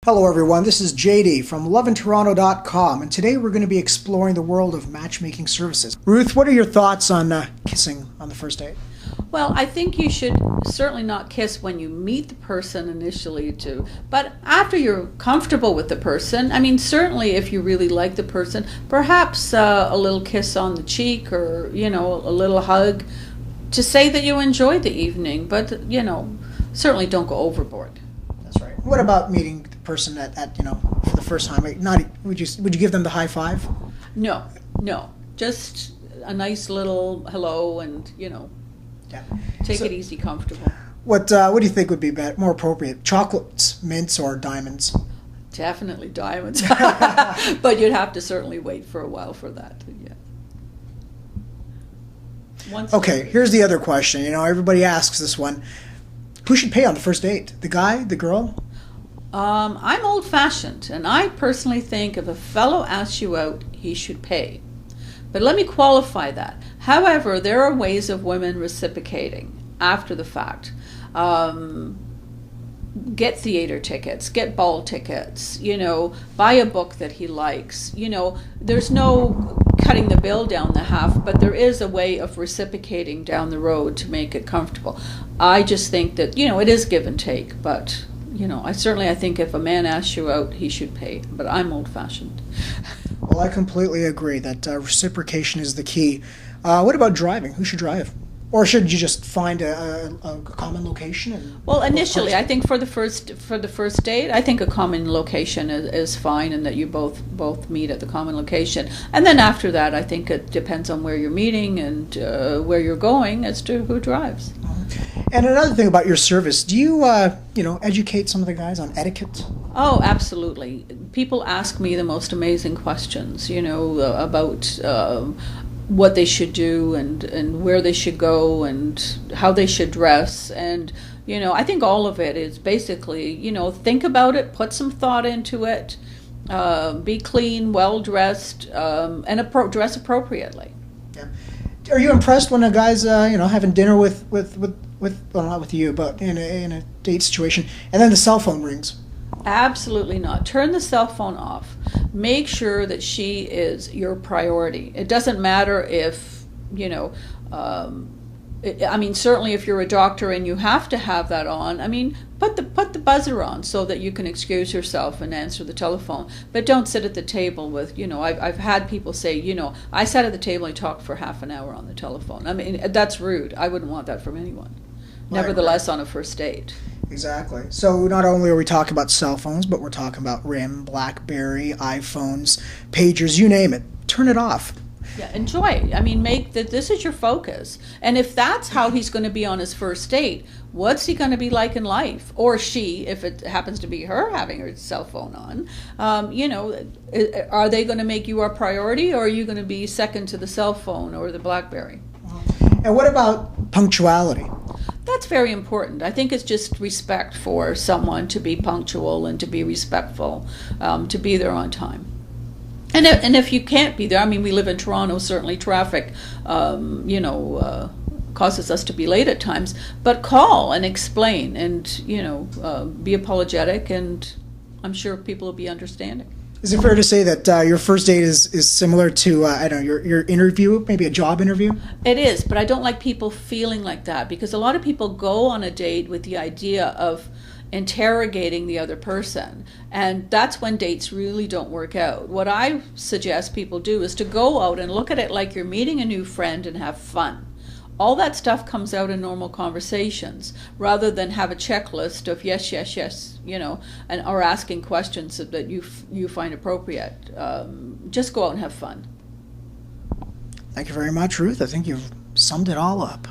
Hello everyone, this is JD from loveintoronto.com, and today we're going to be exploring the world of matchmaking services. Ruth, what are your thoughts on kissing on the first date? Well, I think you should certainly not kiss when you meet the person initially too, but after you're comfortable with the person, I mean, certainly if you really like the person, perhaps a little kiss on the cheek or, a little hug to say that you enjoyed the evening, but, certainly don't go overboard. That's right. What about meeting the person at for the first time? Would you give them the high five? No, just a nice little hello and, take it easy, comfortable. What do you think would be more appropriate? Chocolates, mints, or diamonds? Definitely diamonds. But you'd have to certainly wait for a while for that. Yeah. Okay, here's the other question. Everybody asks this one. Who should pay on the first date? The guy, the girl? I'm old-fashioned, and I personally think if a fellow asks you out, he should pay. But let me qualify that. However, there are ways of women reciprocating after the fact. Get theater tickets, get ball tickets, buy a book that he likes. There's no cutting the bill down the half, but there is a way of reciprocating down the road to make it comfortable. I just think that, it is give and take, but, I think if a man asks you out, he should pay, but I'm old-fashioned. Well, I completely agree that reciprocation is the key. What about driving? Who should drive? Or should you just find a common location? Well, initially, I think for the first date, I think a common location is fine, and that you both meet at the common location. And then after that, I think it depends on where you're meeting and where you're going as to who drives. And another thing about your service, do you educate some of the guys on etiquette? Oh, absolutely. People ask me the most amazing questions, about what they should do and where they should go and how they should dress. And, I think all of it is basically, think about it, put some thought into it, be clean, well-dressed, and dress appropriately. Yeah. Are you impressed when a guy's, having dinner with well, not with you, but in a date situation, and then the cell phone rings? Absolutely not. Turn the cell phone off. Make sure that she is your priority. It doesn't matter if, certainly if you're a doctor and you have to have that on, put the buzzer on so that you can excuse yourself and answer the telephone. But don't sit at the table with, I've had people say, I sat at the table and talked for half an hour on the telephone. That's rude. I wouldn't want that from anyone. Nevertheless, on a first date. Exactly. So not only are we talking about cell phones, but we're talking about RIM, BlackBerry, iPhones, pagers, you name it. Turn it off. Yeah, enjoy. Make that this is your focus. And if that's how he's going to be on his first date, what's he going to be like in life? Or she, if it happens to be her having her cell phone on, are they going to make you a priority, or are you going to be second to the cell phone or the BlackBerry? And what about punctuality? That's very important. I think it's just respect for someone to be punctual and to be respectful, to be there on time. And if you can't be there, we live in Toronto, certainly traffic, causes us to be late at times, but call and explain and, be apologetic, and I'm sure people will be understanding. Is it fair to say that your first date is similar to, your interview, maybe a job interview? It is, but I don't like people feeling like that, because a lot of people go on a date with the idea of interrogating the other person, and that's when dates really don't work out. What I suggest people do is to go out and look at it like you're meeting a new friend and have fun. All that stuff comes out in normal conversations, rather than have a checklist of yes, and or asking questions that you find appropriate. Just go out and have fun. Thank you very much, Ruth. I think you've summed it all up.